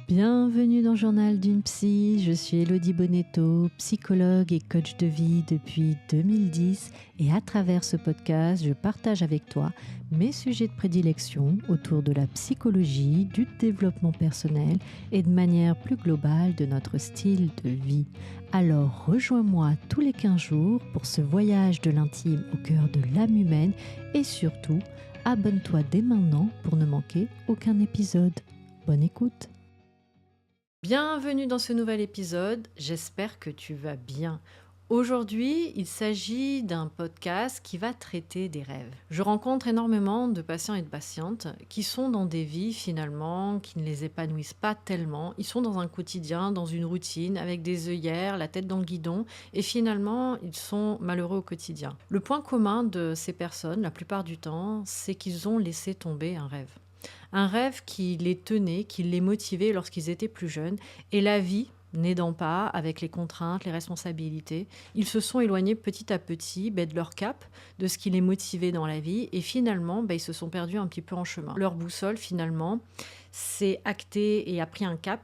Bienvenue dans Journal d'une psy, je suis Elodie Bonetto, psychologue et coach de vie depuis 2010 et à travers ce podcast, je partage avec toi mes sujets de prédilection autour de la psychologie, du développement personnel et de manière plus globale de notre style de vie. Alors rejoins-moi tous les 15 jours pour ce voyage de l'intime au cœur de l'âme humaine et surtout, abonne-toi dès maintenant pour ne manquer aucun épisode. Bonne écoute! Bienvenue dans ce nouvel épisode, j'espère que tu vas bien. Aujourd'hui, il s'agit d'un podcast qui va traiter des rêves. Je rencontre énormément de patients et de patientes qui sont dans des vies finalement qui ne les épanouissent pas tellement. Ils sont dans un quotidien, dans une routine, avec des œillères, la tête dans le guidon et finalement, ils sont malheureux au quotidien. Le point commun de ces personnes, la plupart du temps, c'est qu'ils ont laissé tomber un rêve. Un rêve qui les tenait, qui les motivait lorsqu'ils étaient plus jeunes. Et la vie, n'aidant pas, avec les contraintes, les responsabilités, ils se sont éloignés petit à petit de leur cap, de ce qui les motivait dans la vie. Et finalement, ils se sont perdus un petit peu en chemin. Leur boussole, finalement, s'est actée et a pris un cap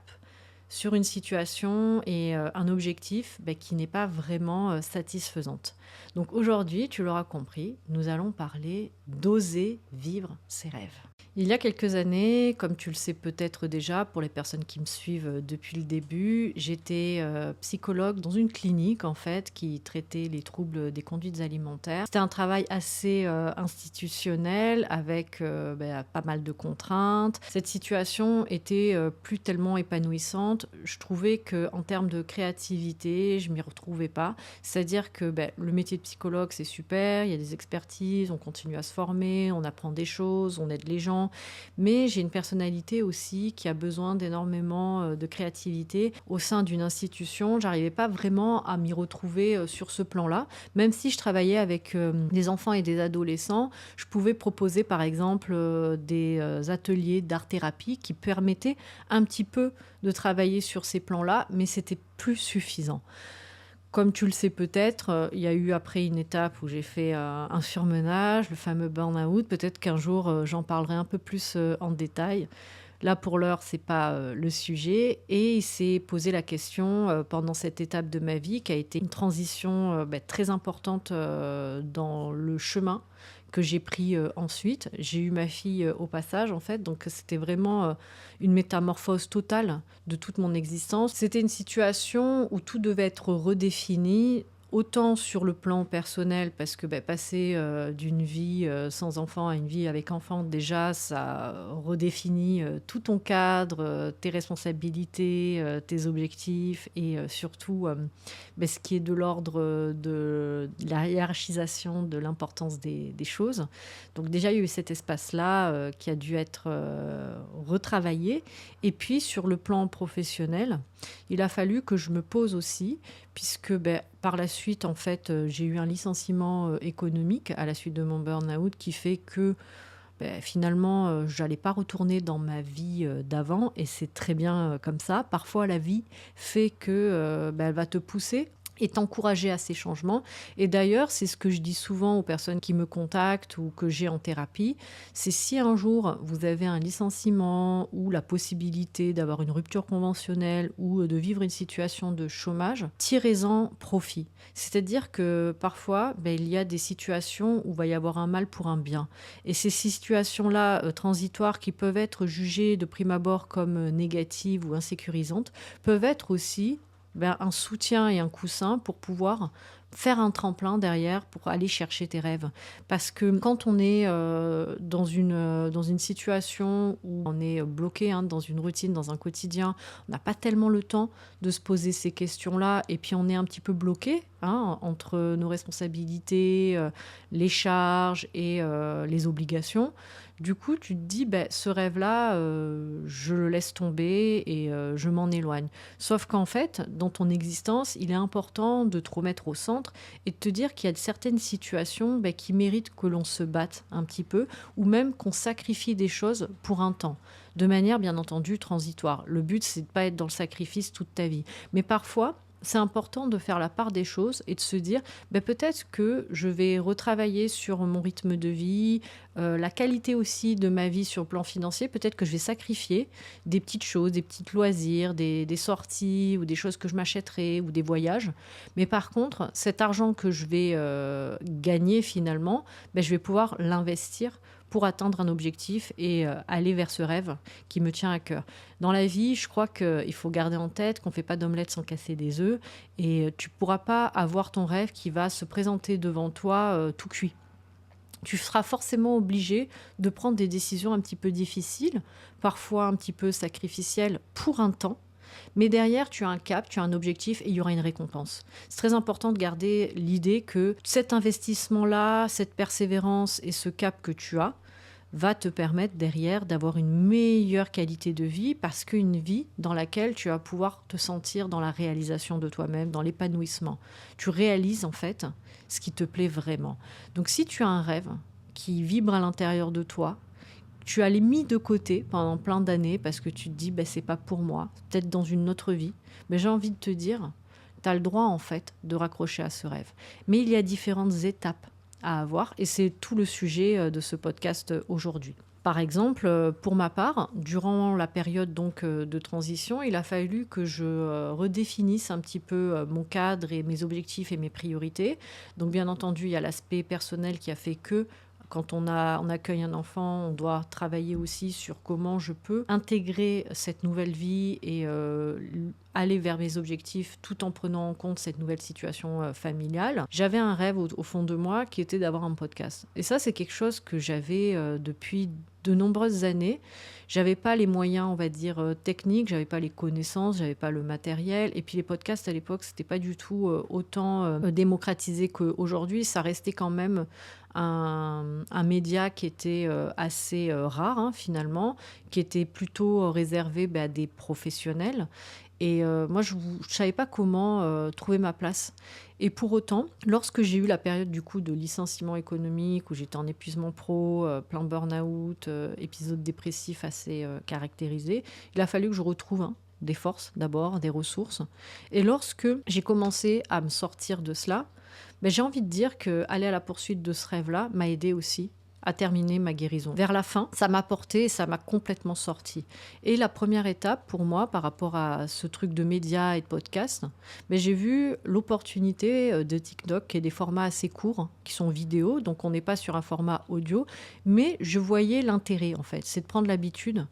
sur une situation et un objectif qui n'est pas vraiment satisfaisante. Donc aujourd'hui, tu l'auras compris, nous allons parler d'oser vivre ses rêves. Il y a quelques années, comme tu le sais peut-être déjà pour les personnes qui me suivent depuis le début, j'étais psychologue dans une clinique en fait qui traitait les troubles des conduites alimentaires. C'était un travail assez institutionnel avec pas mal de contraintes. Cette situation était plus tellement épanouissante. Je trouvais qu'en termes de créativité, je m'y retrouvais pas. C'est-à-dire que le métier de psychologue c'est super, il y a des expertises, on continue à se former, on apprend des choses, on aide les gens. Mais j'ai une personnalité aussi qui a besoin d'énormément de créativité. Au sein d'une institution, j'arrivais pas vraiment à m'y retrouver sur ce plan-là. Même si je travaillais avec des enfants et des adolescents, je pouvais proposer par exemple des ateliers d'art-thérapie qui permettaient un petit peu de travailler sur ces plans-là, mais c'était plus suffisant. Comme tu le sais peut-être, il y a eu après une étape où j'ai fait un surmenage, le fameux burn-out. Peut-être qu'un jour, j'en parlerai un peu plus en détail. Là, pour l'heure, c'est pas le sujet. Et il s'est posé la question pendant cette étape de ma vie, qui a été une transition très importante dans le chemin que j'ai pris ensuite. J'ai eu ma fille au passage, en fait. Donc, c'était vraiment une métamorphose totale de toute mon existence. C'était une situation où tout devait être redéfini, autant sur le plan personnel, parce que passer d'une vie sans enfant à une vie avec enfant, déjà, ça redéfinit tout ton cadre, tes responsabilités, tes objectifs et surtout ce qui est de l'ordre de la hiérarchisation de l'importance des choses. Donc déjà, il y a eu cet espace-là qui a dû être retravaillé. Et puis, sur le plan professionnel, il a fallu que je me pose aussi, puisque par la suite, en fait, j'ai eu un licenciement économique à la suite de mon burn-out qui fait que finalement, j'allais pas retourner dans ma vie d'avant et c'est très bien comme ça. Parfois, la vie fait que elle va te pousser et t'encourager à ces changements. Et d'ailleurs, c'est ce que je dis souvent aux personnes qui me contactent ou que j'ai en thérapie, c'est si un jour vous avez un licenciement ou la possibilité d'avoir une rupture conventionnelle ou de vivre une situation de chômage, tirez-en profit. C'est-à-dire que parfois, il y a des situations où il va y avoir un mal pour un bien. Et ces situations-là transitoires qui peuvent être jugées de prime abord comme négatives ou insécurisantes, peuvent être aussi un soutien et un coussin pour pouvoir faire un tremplin derrière pour aller chercher tes rêves. Parce que quand on est dans une situation où on est bloqué dans une routine, dans un quotidien, on n'a pas tellement le temps de se poser ces questions-là et puis on est un petit peu bloqué entre nos responsabilités, les charges et les obligations. Du coup, tu te dis, ce rêve-là, je le laisse tomber et je m'en éloigne. Sauf qu'en fait, dans ton existence, il est important de te remettre au centre et de te dire qu'il y a certaines situations qui méritent que l'on se batte un petit peu ou même qu'on sacrifie des choses pour un temps, de manière bien entendu transitoire. Le but, c'est de ne pas être dans le sacrifice toute ta vie. Mais parfois, c'est important de faire la part des choses et de se dire peut-être que je vais retravailler sur mon rythme de vie, la qualité aussi de ma vie sur le plan financier. Peut-être que je vais sacrifier des petites choses, des petits loisirs, des sorties ou des choses que je m'achèterai ou des voyages. Mais par contre, cet argent que je vais gagner finalement, je vais pouvoir l'investir pour atteindre un objectif et aller vers ce rêve qui me tient à cœur. Dans la vie, je crois qu'il faut garder en tête qu'on ne fait pas d'omelette sans casser des œufs et tu ne pourras pas avoir ton rêve qui va se présenter devant toi tout cuit. Tu seras forcément obligé de prendre des décisions un petit peu difficiles, parfois un petit peu sacrificielles pour un temps, mais derrière, tu as un cap, tu as un objectif et il y aura une récompense. C'est très important de garder l'idée que cet investissement-là, cette persévérance et ce cap que tu as, va te permettre derrière d'avoir une meilleure qualité de vie parce qu'une vie dans laquelle tu vas pouvoir te sentir dans la réalisation de toi-même, dans l'épanouissement. Tu réalises en fait ce qui te plaît vraiment. Donc si tu as un rêve qui vibre à l'intérieur de toi, tu as les mis de côté pendant plein d'années parce que tu te dis c'est pas pour moi, peut-être dans une autre vie, mais j'ai envie de te dire, tu as le droit en fait de raccrocher à ce rêve. Mais il y a différentes étapes à avoir et c'est tout le sujet de ce podcast aujourd'hui. Par exemple, pour ma part, durant la période donc de transition, il a fallu que je redéfinisse un petit peu mon cadre et mes objectifs et mes priorités. Donc bien entendu, il y a l'aspect personnel qui a fait que quand on accueille un enfant, on doit travailler aussi sur comment je peux intégrer cette nouvelle vie et aller vers mes objectifs tout en prenant en compte cette nouvelle situation familiale. J'avais un rêve au fond de moi qui était d'avoir un podcast. Et ça, c'est quelque chose que j'avais depuis de nombreuses années. J'avais pas les moyens, on va dire, techniques, j'avais pas les connaissances, j'avais pas le matériel. Et puis les podcasts à l'époque, c'était pas du tout autant démocratisé qu'aujourd'hui. Ça restait quand même un média qui était assez rare finalement, qui était plutôt réservé à des professionnels. Et moi, je ne savais pas comment trouver ma place. Et pour autant, lorsque j'ai eu la période du coup de licenciement économique, où j'étais en épuisement pro, plein burn-out, épisode dépressif assez caractérisé, il a fallu que je retrouve des forces d'abord, des ressources. Et lorsque j'ai commencé à me sortir de cela, j'ai envie de dire qu'aller à la poursuite de ce rêve-là m'a aidé aussi à terminer ma guérison. Vers la fin, ça m'a porté et ça m'a complètement sorti. Et la première étape pour moi par rapport à ce truc de médias et de podcasts, j'ai vu l'opportunité de TikTok qui est des formats assez courts, qui sont vidéo, donc on n'est pas sur un format audio, mais je voyais l'intérêt en fait, c'est de prendre l'habitude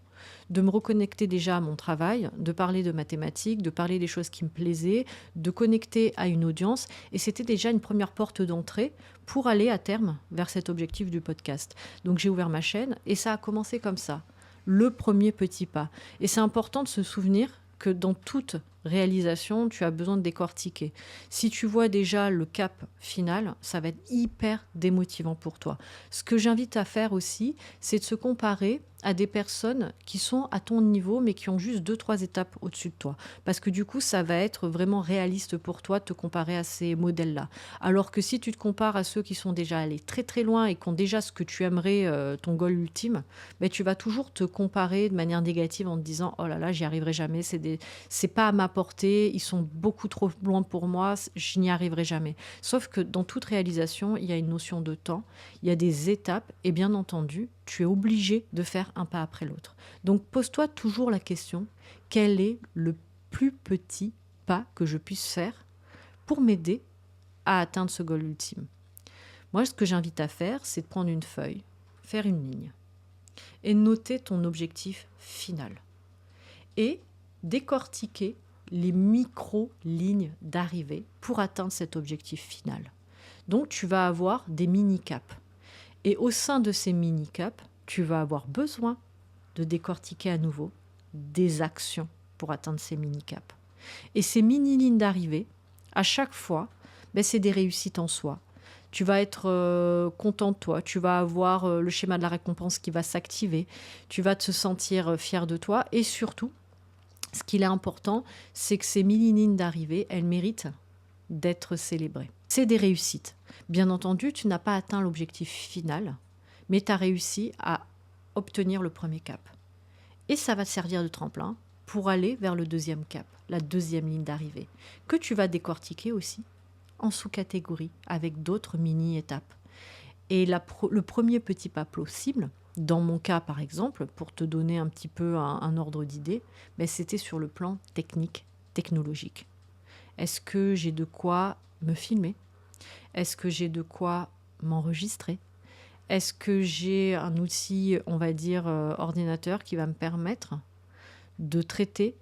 de me reconnecter déjà à mon travail, de parler de mathématiques, de parler des choses qui me plaisaient, de connecter à une audience. Et c'était déjà une première porte d'entrée pour aller à terme vers cet objectif du podcast. Donc j'ai ouvert ma chaîne et ça a commencé comme ça, le premier petit pas. Et c'est important de se souvenir que dans toute réalisation, tu as besoin de décortiquer. Si tu vois déjà le cap final, ça va être hyper démotivant pour toi. Ce que j'invite à faire aussi, c'est de se comparer à des personnes qui sont à ton niveau, mais qui ont juste 2-3 étapes au-dessus de toi. Parce que du coup, ça va être vraiment réaliste pour toi de te comparer à ces modèles-là. Alors que si tu te compares à ceux qui sont déjà allés très très loin et qui ont déjà ce que tu aimerais, ton goal ultime, tu vas toujours te comparer de manière négative en te disant « Oh là là, j'y arriverai jamais, c'est pas à ma portée, ils sont beaucoup trop loin pour moi, je n'y arriverai jamais. » Sauf que dans toute réalisation, il y a une notion de temps, il y a des étapes et bien entendu, tu es obligé de faire un pas après l'autre. Donc pose-toi toujours la question, quel est le plus petit pas que je puisse faire pour m'aider à atteindre ce goal ultime? Moi, ce que j'invite à faire, c'est de prendre une feuille, faire une ligne et noter ton objectif final. Et décortiquer les micro-lignes d'arrivée pour atteindre cet objectif final. Donc, tu vas avoir des mini-caps. Et au sein de ces mini-caps, tu vas avoir besoin de décortiquer à nouveau des actions pour atteindre ces mini-caps. Et ces mini-lignes d'arrivée, à chaque fois, c'est des réussites en soi. Tu vas être content de toi, tu vas avoir le schéma de la récompense qui va s'activer, tu vas te sentir fier de toi et surtout, ce qu'il est important, c'est que ces mini-lignes d'arrivée, elles méritent d'être célébrées. C'est des réussites. Bien entendu, tu n'as pas atteint l'objectif final, mais tu as réussi à obtenir le premier cap. Et ça va te servir de tremplin pour aller vers le deuxième cap, la deuxième ligne d'arrivée, que tu vas décortiquer aussi en sous-catégories avec d'autres mini-étapes. Et le premier petit pas possible, dans mon cas par exemple, pour te donner un petit peu un ordre d'idée, c'était sur le plan technique, technologique. Est-ce que j'ai de quoi me filmer? Est-ce que j'ai de quoi m'enregistrer? Est-ce que j'ai un outil, on va dire, ordinateur qui va me permettre de traiter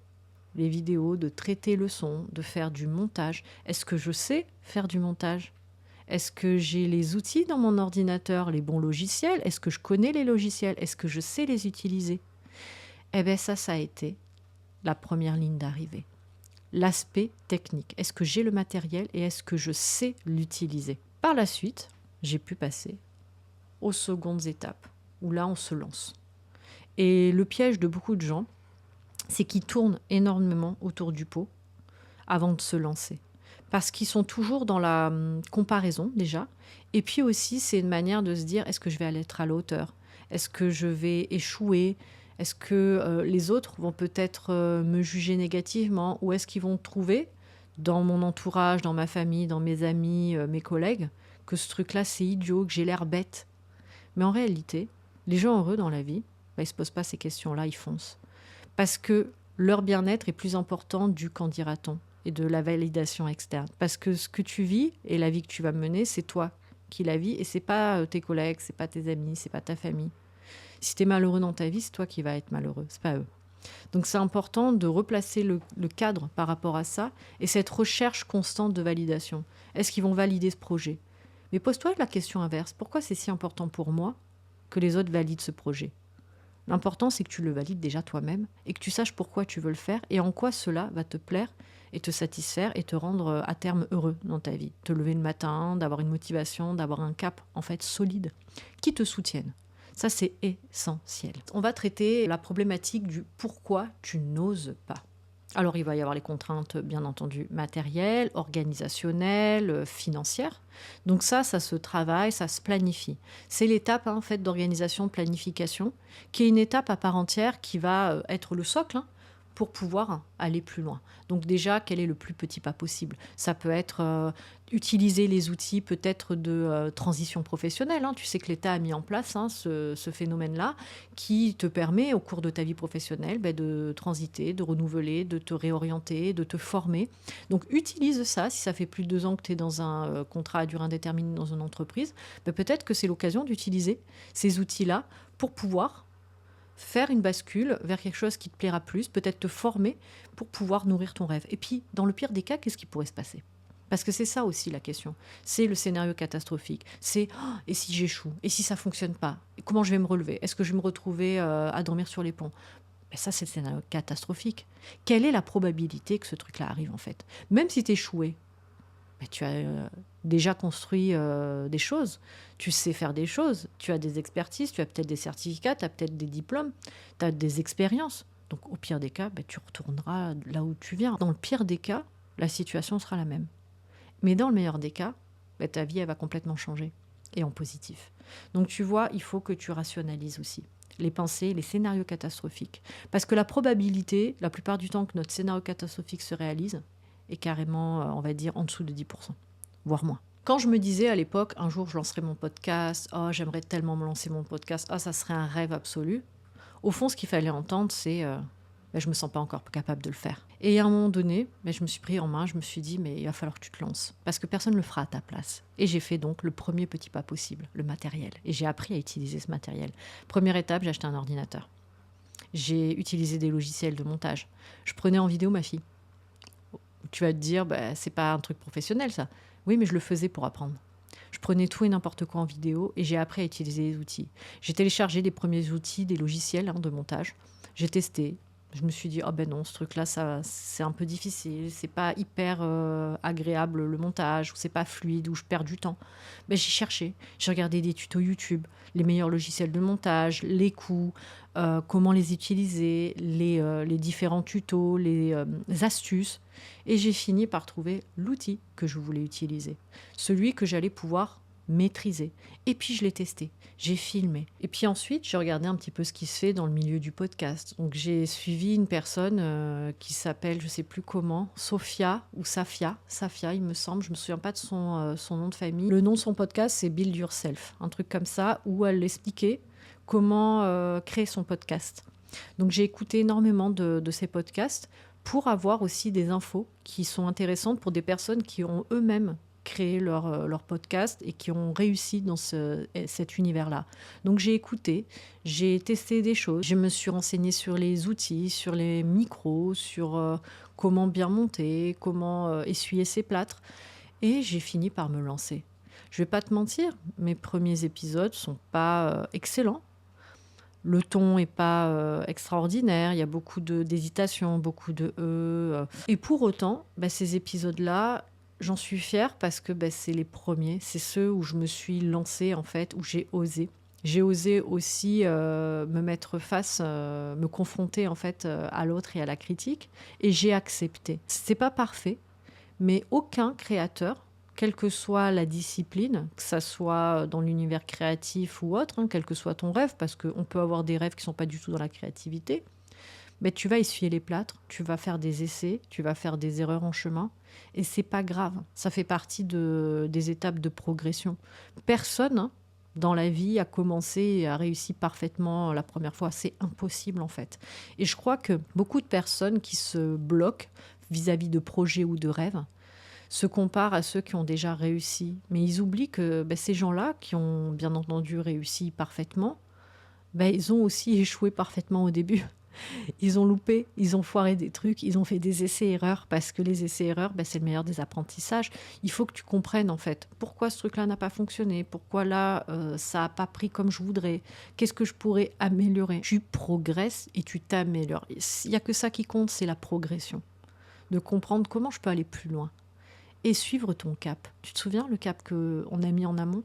les vidéos, de traiter le son, de faire du montage? Est-ce que je sais faire du montage? Est-ce que j'ai les outils dans mon ordinateur, les bons logiciels? Est-ce que je connais les logiciels? Est-ce que je sais les utiliser? Eh bien ça a été la première ligne d'arrivée. L'aspect technique. Est-ce que j'ai le matériel et est-ce que je sais l'utiliser? Par la suite, j'ai pu passer aux secondes étapes, où là on se lance. Et le piège de beaucoup de gens, c'est qu'ils tournent énormément autour du pot avant de se lancer. Parce qu'ils sont toujours dans la comparaison déjà. Et puis aussi, c'est une manière de se dire, est-ce que je vais aller être à la hauteur? Est-ce que je vais échouer? Est-ce que les autres vont peut-être me juger négativement? Ou est-ce qu'ils vont trouver dans mon entourage, dans ma famille, dans mes amis, mes collègues, que ce truc-là, c'est idiot, que j'ai l'air bête? Mais en réalité, les gens heureux dans la vie, ils ne se posent pas ces questions-là, ils foncent. Parce que leur bien-être est plus important du qu'en dira-t-on et de la validation externe. Parce que ce que tu vis et la vie que tu vas mener, c'est toi qui la vis et c'est pas tes collègues, c'est pas tes amis, c'est pas ta famille. Si tu es malheureux dans ta vie, c'est toi qui vas être malheureux, c'est pas eux. Donc c'est important de replacer le cadre par rapport à ça et cette recherche constante de validation. Est-ce qu'ils vont valider ce projet? Mais pose-toi la question inverse. Pourquoi c'est si important pour moi que les autres valident ce projet? L'important, c'est que tu le valides déjà toi-même et que tu saches pourquoi tu veux le faire et en quoi cela va te plaire et te satisfaire et te rendre à terme heureux dans ta vie. Te lever le matin, d'avoir une motivation, d'avoir un cap en fait solide qui te soutienne. Ça, c'est essentiel. On va traiter la problématique du pourquoi tu n'oses pas. Alors, il va y avoir les contraintes, bien entendu, matérielles, organisationnelles, financières. Donc ça se travaille, ça se planifie. C'est l'étape en fait d'organisation, planification, qui est une étape à part entière qui va être le socle pour pouvoir aller plus loin. Donc déjà, quel est le plus petit pas possible? Ça peut être utiliser les outils peut-être de transition professionnelle. Tu sais que l'État a mis en place ce phénomène-là qui te permet au cours de ta vie professionnelle de transiter, de renouveler, de te réorienter, de te former. Donc utilise ça. Si ça fait plus de 2 ans que tu es dans un contrat à durée indéterminée dans une entreprise, peut-être que c'est l'occasion d'utiliser ces outils-là pour pouvoir faire une bascule vers quelque chose qui te plaira plus, peut-être te former pour pouvoir nourrir ton rêve. Et puis, dans le pire des cas, qu'est-ce qui pourrait se passer? Parce que c'est ça aussi la question. C'est le scénario catastrophique. C'est et si j'échoue? Et si ça ne fonctionne pas? Comment je vais me relever? Est-ce que je vais me retrouver à dormir sur les ponts? Ça, c'est le scénario catastrophique. Quelle est la probabilité que ce truc-là arrive en fait? Même si tu échoué, tu as déjà construit des choses, tu sais faire des choses, tu as des expertises, tu as peut-être des certificats, tu as peut-être des diplômes, tu as des expériences. Donc au pire des cas, tu retourneras là où tu viens. Dans le pire des cas, la situation sera la même. Mais dans le meilleur des cas, ta vie elle va complètement changer, et en positif. Donc tu vois, il faut que tu rationalises aussi les pensées, les scénarios catastrophiques. Parce que la probabilité, la plupart du temps que notre scénario catastrophique se réalise, est carrément, on va dire, en dessous de 10%, voire moins. Quand je me disais à l'époque, un jour je lancerai mon podcast, oh j'aimerais tellement me lancer mon podcast, ah ça serait un rêve absolu. Au fond, ce qu'il fallait entendre, c'est je me sens pas encore capable de le faire. Et à un moment donné, je me suis pris en main, je me suis dit, mais il va falloir que tu te lances, parce que personne ne le fera à ta place. Et j'ai fait donc le premier petit pas possible, le matériel. Et j'ai appris à utiliser ce matériel. Première étape, j'ai acheté un ordinateur. J'ai utilisé des logiciels de montage. Je prenais en vidéo ma fille. Tu vas te dire, c'est pas un truc professionnel ça. Oui, mais je le faisais pour apprendre. Je prenais tout et n'importe quoi en vidéo et j'ai appris à utiliser les outils. J'ai téléchargé des premiers outils, des logiciels de montage. J'ai testé. Je me suis dit, non, ce truc-là, ça, c'est un peu difficile. C'est pas hyper agréable le montage, ou c'est pas fluide, ou je perds du temps. J'ai cherché. J'ai regardé des tutos YouTube, les meilleurs logiciels de montage, les coûts, comment les utiliser, les différents tutos, les astuces. Et j'ai fini par trouver l'outil que je voulais utiliser. Celui que j'allais pouvoir maîtrisé. Et puis je l'ai testé, j'ai filmé. Et puis ensuite, j'ai regardé un petit peu ce qui se fait dans le milieu du podcast. Donc j'ai suivi une personne qui s'appelle, je ne sais plus comment, Sophia ou Safia, il me semble, je ne me souviens pas de son nom de famille. Le nom de son podcast, c'est Build Yourself, un truc comme ça, où elle expliquait comment créer son podcast. Donc j'ai écouté énormément de ces podcasts pour avoir aussi des infos qui sont intéressantes pour des personnes qui ont eux-mêmes créé leur podcast et qui ont réussi dans cet univers-là. Donc j'ai écouté, j'ai testé des choses, je me suis renseignée sur les outils, sur les micros, sur comment bien monter, comment essuyer ses plâtres, et j'ai fini par me lancer. Je vais pas te mentir, mes premiers épisodes sont pas excellents. Le ton n'est pas extraordinaire, il y a beaucoup d'hésitation, beaucoup de Et pour autant, ces épisodes-là, j'en suis fière parce que c'est les premiers, c'est ceux où je me suis lancée en fait, où j'ai osé. J'ai osé aussi me mettre face, me confronter en fait à l'autre et à la critique, et j'ai accepté. C'est pas parfait, mais aucun créateur, quelle que soit la discipline, que ça soit dans l'univers créatif ou autre, quel que soit ton rêve, parce qu'on peut avoir des rêves qui ne sont pas du tout dans la créativité, mais tu vas essuyer les plâtres, tu vas faire des essais, tu vas faire des erreurs en chemin, et c'est pas grave. Ça fait partie des étapes de progression. Personne dans la vie a commencé et a réussi parfaitement la première fois. C'est impossible en fait. Et je crois que beaucoup de personnes qui se bloquent vis-à-vis de projets ou de rêves se comparent à ceux qui ont déjà réussi. Mais ils oublient que ces gens-là, qui ont bien entendu réussi parfaitement, ils ont aussi échoué parfaitement au début. Ils ont loupé, ils ont foiré des trucs, ils ont fait des essais-erreurs, parce que les essais-erreurs, c'est le meilleur des apprentissages. Il faut que tu comprennes en fait pourquoi ce truc-là n'a pas fonctionné, pourquoi là, ça n'a pas pris comme je voudrais, qu'est-ce que je pourrais améliorer. Tu progresses et tu t'améliores. Il n'y a que ça qui compte, c'est la progression. De comprendre comment je peux aller plus loin. Et suivre ton cap. Tu te souviens le cap qu'on a mis en amont?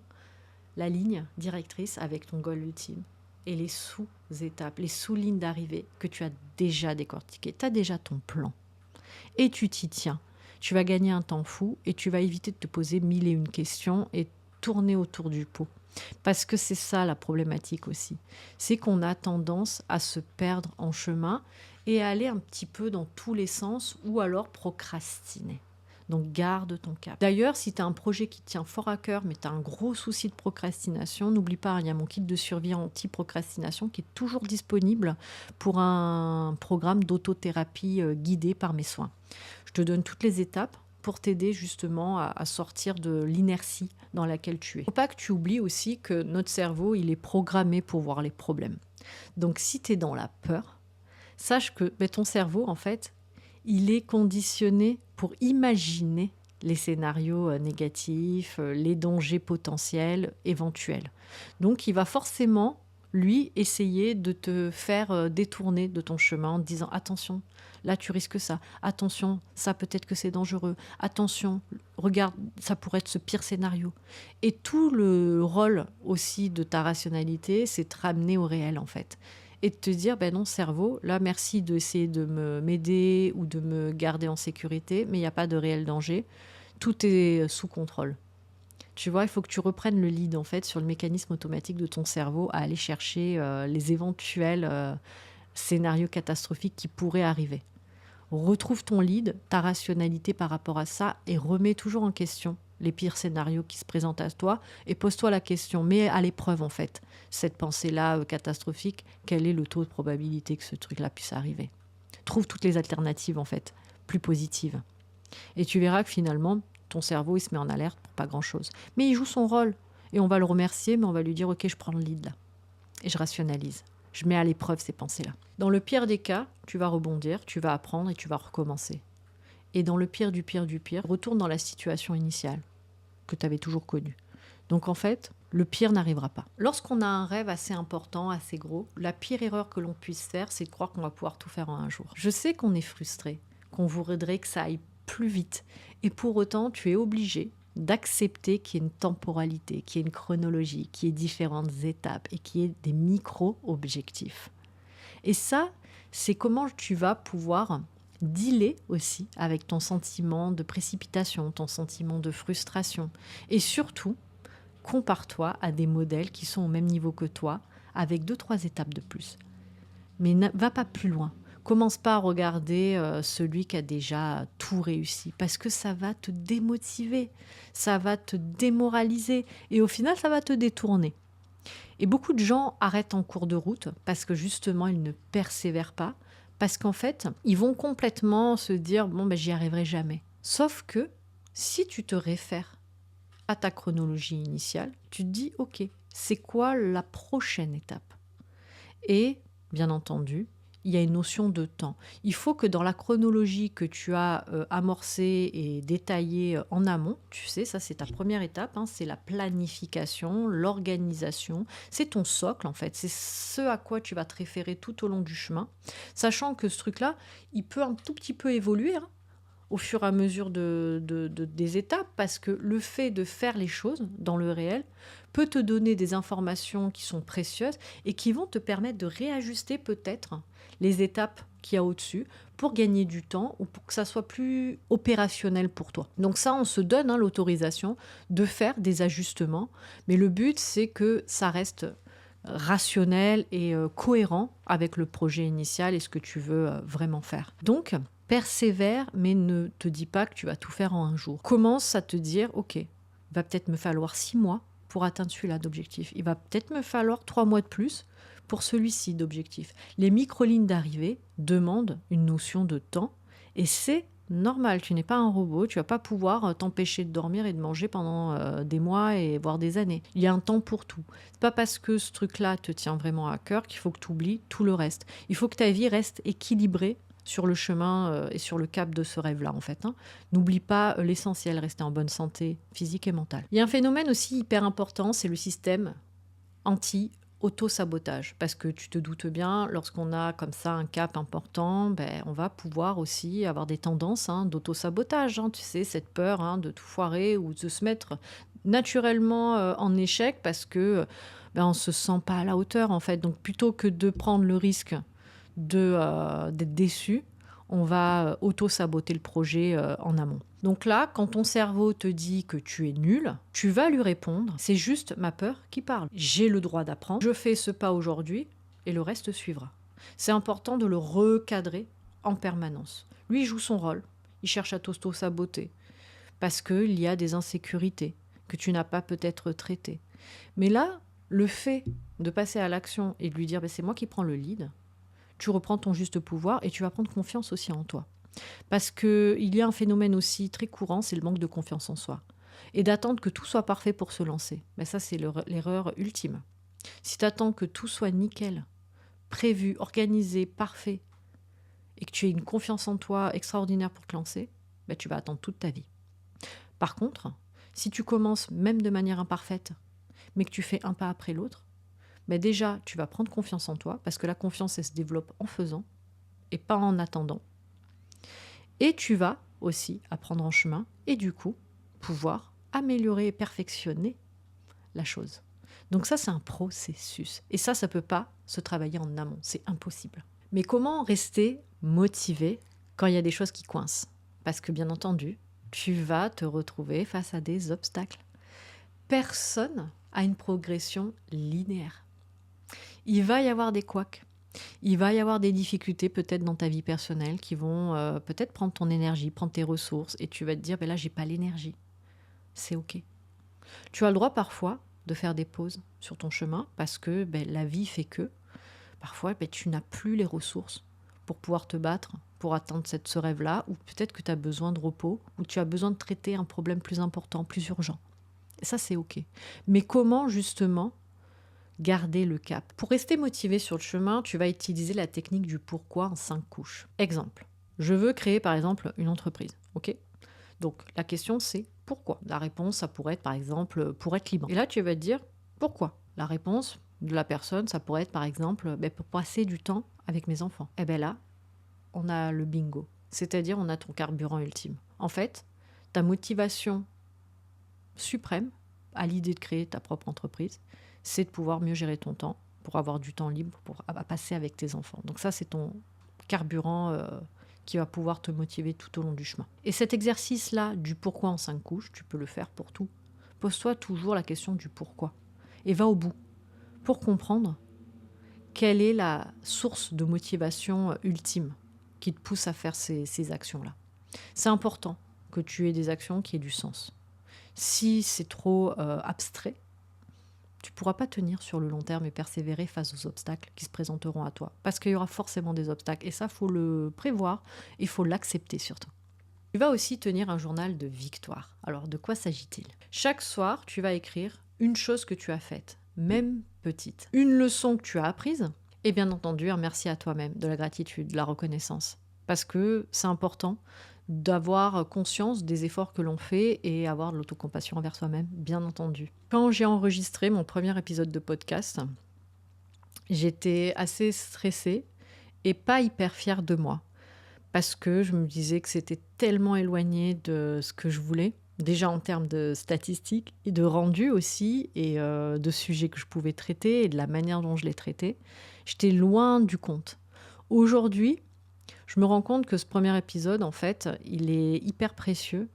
La ligne directrice avec ton goal ultime. Et les sous-étapes, les sous-lignes d'arrivée que tu as déjà décortiquées. Tu as déjà ton plan. Et tu t'y tiens. Tu vas gagner un temps fou et tu vas éviter de te poser 1001 questions et tourner autour du pot. Parce que c'est ça la problématique aussi. C'est qu'on a tendance à se perdre en chemin et à aller un petit peu dans tous les sens, ou alors procrastiner. Donc, garde ton cap. D'ailleurs, si tu as un projet qui te tient fort à cœur, mais tu as un gros souci de procrastination, n'oublie pas, il y a mon kit de survie anti-procrastination qui est toujours disponible pour un programme d'autothérapie guidé par mes soins. Je te donne toutes les étapes pour t'aider justement à sortir de l'inertie dans laquelle tu es. Il ne faut pas que tu oublies aussi que notre cerveau, il est programmé pour voir les problèmes. Donc, si tu es dans la peur, sache que ton cerveau, en fait, il est conditionné pour imaginer les scénarios négatifs, les dangers potentiels, éventuels. Donc, il va forcément, lui, essayer de te faire détourner de ton chemin en te disant « Attention, là, tu risques ça. Attention, ça, peut-être que c'est dangereux. Attention, regarde, ça pourrait être ce pire scénario. » Et tout le rôle aussi de ta rationalité, c'est de te ramener au réel, en fait. Et de te dire, non, cerveau, là, merci d'essayer de m'aider ou de me garder en sécurité, mais il n'y a pas de réel danger. Tout est sous contrôle. Tu vois, il faut que tu reprennes le lead, en fait, sur le mécanisme automatique de ton cerveau à aller chercher les éventuels scénarios catastrophiques qui pourraient arriver. Retrouve ton lead, ta rationalité par rapport à ça, et remets toujours en question les pires scénarios qui se présentent à toi, et pose-toi la question, mets à l'épreuve en fait cette pensée-là catastrophique, quel est le taux de probabilité que ce truc-là puisse arriver. Trouve toutes les alternatives en fait, plus positives. Et tu verras que finalement, ton cerveau il se met en alerte pour pas grand-chose. Mais il joue son rôle, et on va le remercier, mais on va lui dire ok, je prends le lead là, et je rationalise. Je mets à l'épreuve ces pensées-là. Dans le pire des cas, tu vas rebondir, tu vas apprendre et tu vas recommencer. Et dans le pire du pire du pire, retourne dans la situation initiale que tu avais toujours connue. Donc en fait, le pire n'arrivera pas. Lorsqu'on a un rêve assez important, assez gros, la pire erreur que l'on puisse faire, c'est de croire qu'on va pouvoir tout faire en un jour. Je sais qu'on est frustré, qu'on voudrait que ça aille plus vite. Et pour autant, tu es obligé d'accepter qu'il y ait une temporalité, qu'il y ait une chronologie, qu'il y ait différentes étapes et qu'il y ait des micro-objectifs. Et ça, c'est comment tu vas pouvoir dealer aussi avec ton sentiment de précipitation, ton sentiment de frustration. Et surtout, compare-toi à des modèles qui sont au même niveau que toi, avec 2-3 étapes de plus. Mais va pas plus loin. Commence pas à regarder celui qui a déjà tout réussi, parce que ça va te démotiver, ça va te démoraliser, et au final, ça va te détourner. Et beaucoup de gens arrêtent en cours de route parce que justement, ils ne persévèrent pas, parce qu'en fait, ils vont complètement se dire « bon, ben, j'y arriverai jamais ». Sauf que si tu te réfères à ta chronologie initiale, tu te dis « ok, c'est quoi la prochaine étape ?» Et bien entendu, il y a une notion de temps. Il faut que dans la chronologie que tu as amorcée et détaillée en amont, tu sais, ça c'est ta première étape, hein, c'est la planification, l'organisation, c'est ton socle en fait, c'est ce à quoi tu vas te référer tout au long du chemin, sachant que ce truc-là, il peut un tout petit peu évoluer, hein, au fur et à mesure des étapes, parce que le fait de faire les choses dans le réel peut te donner des informations qui sont précieuses et qui vont te permettre de réajuster peut-être les étapes qu'il y a au-dessus pour gagner du temps ou pour que ça soit plus opérationnel pour toi. Donc ça, on se donne l'autorisation de faire des ajustements, mais le but, c'est que ça reste rationnel et cohérent avec le projet initial et ce que tu veux vraiment faire. Donc, persévère, mais ne te dis pas que tu vas tout faire en un jour. Commence à te dire, ok, il va peut-être me falloir 6 mois pour atteindre celui-là d'objectif. Il va peut-être me falloir 3 mois de plus pour celui-ci d'objectif. Les micro-lignes d'arrivée demandent une notion de temps et c'est normal. Tu n'es pas un robot, tu vas pas pouvoir t'empêcher de dormir et de manger pendant des mois et voire des années. Il y a un temps pour tout. C'est pas parce que ce truc-là te tient vraiment à cœur qu'il faut que tu oublies tout le reste. Il faut que ta vie reste équilibrée sur le chemin et sur le cap de ce rêve-là, en fait. Hein. N'oublie pas l'essentiel, rester en bonne santé physique et mentale. Il y a un phénomène aussi hyper important, c'est le système anti-auto-sabotage. Parce que tu te doutes bien, lorsqu'on a comme ça un cap important, ben, on va pouvoir aussi avoir des tendances d'auto-sabotage. Hein, tu sais, cette peur de tout foirer ou de se mettre naturellement en échec parce que ben, on ne se sent pas à la hauteur, en fait. Donc, plutôt que de prendre le risque d'être déçu, on va auto-saboter le projet en amont. Donc là, quand ton cerveau te dit que tu es nul, tu vas lui répondre, c'est juste ma peur qui parle. J'ai le droit d'apprendre, je fais ce pas aujourd'hui et le reste suivra. C'est important de le recadrer en permanence. Lui, il joue son rôle, il cherche à t'auto-saboter parce qu'il y a des insécurités que tu n'as pas peut-être traitées. Mais là, le fait de passer à l'action et de lui dire c'est moi qui prends le lead, tu reprends ton juste pouvoir et tu vas prendre confiance aussi en toi. Parce qu'il y a un phénomène aussi très courant, c'est le manque de confiance en soi. Et d'attendre que tout soit parfait pour se lancer. Mais ça, c'est l'erreur ultime. Si tu attends que tout soit nickel, prévu, organisé, parfait, et que tu aies une confiance en toi extraordinaire pour te lancer, ben, tu vas attendre toute ta vie. Par contre, si tu commences même de manière imparfaite, mais que tu fais un pas après l'autre, mais déjà, tu vas prendre confiance en toi, parce que la confiance, elle se développe en faisant et pas en attendant. Et tu vas aussi apprendre en chemin et du coup, pouvoir améliorer et perfectionner la chose. Donc ça, c'est un processus. Et ça ne peut pas se travailler en amont. C'est impossible. Mais comment rester motivé quand il y a des choses qui coincent ? Parce que bien entendu, tu vas te retrouver face à des obstacles. Personne n'a une progression linéaire. Il va y avoir des couacs, il va y avoir des difficultés peut-être dans ta vie personnelle qui vont peut-être prendre ton énergie, prendre tes ressources et tu vas te dire là j'ai pas l'énergie. C'est ok. Tu as le droit parfois de faire des pauses sur ton chemin parce que la vie fait que parfois tu n'as plus les ressources pour pouvoir te battre, pour atteindre ce rêve-là, ou peut-être que tu as besoin de repos, ou tu as besoin de traiter un problème plus important, plus urgent. Et ça c'est ok. Mais comment justement garder le cap. Pour rester motivé sur le chemin, tu vas utiliser la technique du pourquoi en 5 couches. Exemple, je veux créer par exemple une entreprise, ok ? Donc la question c'est pourquoi ? La réponse, ça pourrait être par exemple pour être libre. Et là tu vas te dire pourquoi ? La réponse de la personne, ça pourrait être par exemple pour passer du temps avec mes enfants. Et bien là, on a le bingo. C'est-à-dire on a ton carburant ultime. En fait, ta motivation suprême à l'idée de créer ta propre entreprise, c'est de pouvoir mieux gérer ton temps pour avoir du temps libre à passer avec tes enfants. Donc ça, c'est ton carburant qui va pouvoir te motiver tout au long du chemin. Et cet exercice-là du pourquoi en 5 couches, tu peux le faire pour tout. pose-toi toujours la question du pourquoi et va au bout pour comprendre quelle est la source de motivation ultime qui te pousse à faire ces actions-là. C'est important que tu aies des actions qui aient du sens. Si c'est trop abstrait, tu ne pourras pas tenir sur le long terme et persévérer face aux obstacles qui se présenteront à toi. Parce qu'il y aura forcément des obstacles. Et ça, il faut le prévoir et il faut l'accepter surtout. Tu vas aussi tenir un journal de victoire. Alors, de quoi s'agit-il ? Chaque soir, tu vas écrire une chose que tu as faite, même petite. Une leçon que tu as apprise et bien entendu, un merci à toi-même, de la gratitude, de la reconnaissance. Parce que c'est important d'avoir conscience des efforts que l'on fait et avoir de l'autocompassion envers soi-même, bien entendu. Quand j'ai enregistré mon premier épisode de podcast, j'étais assez stressée et pas hyper fière de moi. Parce que je me disais que c'était tellement éloigné de ce que je voulais, déjà en termes de statistiques et de rendu aussi, et de sujets que je pouvais traiter et de la manière dont je les traitais. J'étais loin du compte. Aujourd'hui, je me rends compte que ce premier épisode, en fait, il est hyper précieux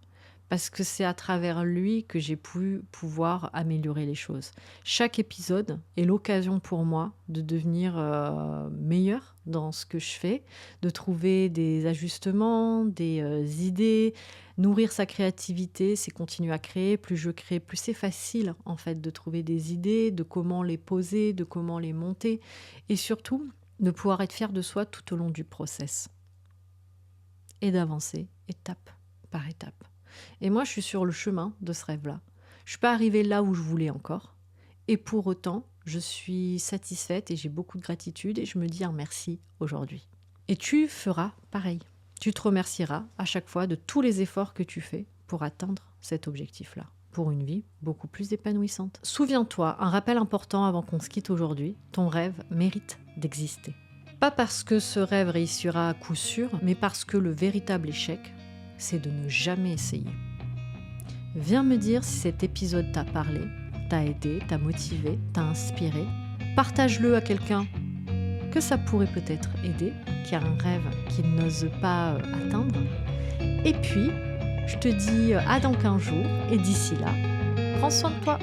parce que c'est à travers lui que j'ai pu pouvoir améliorer les choses. Chaque épisode est l'occasion pour moi de devenir meilleure dans ce que je fais, de trouver des ajustements, des idées. Nourrir sa créativité, c'est continuer à créer. Plus je crée, plus c'est facile en fait de trouver des idées, de comment les poser, de comment les monter et surtout de pouvoir être fier de soi tout au long du process et d'avancer étape par étape. Et moi, je suis sur le chemin de ce rêve-là. Je ne suis pas arrivée là où je voulais encore. Et pour autant, je suis satisfaite et j'ai beaucoup de gratitude et je me dis un merci aujourd'hui. Et tu feras pareil. Tu te remercieras à chaque fois de tous les efforts que tu fais pour atteindre cet objectif-là, pour une vie beaucoup plus épanouissante. Souviens-toi, un rappel important avant qu'on se quitte aujourd'hui, ton rêve mérite d'exister. Pas parce que ce rêve réussira à coup sûr, mais parce que le véritable échec, c'est de ne jamais essayer. Viens me dire si cet épisode t'a parlé, t'a aidé, t'a motivé, t'a inspiré. Partage-le à quelqu'un que ça pourrait peut-être aider, qui a un rêve qu'il n'ose pas atteindre. Et puis, je te dis à dans 15 jours, et d'ici là, prends soin de toi.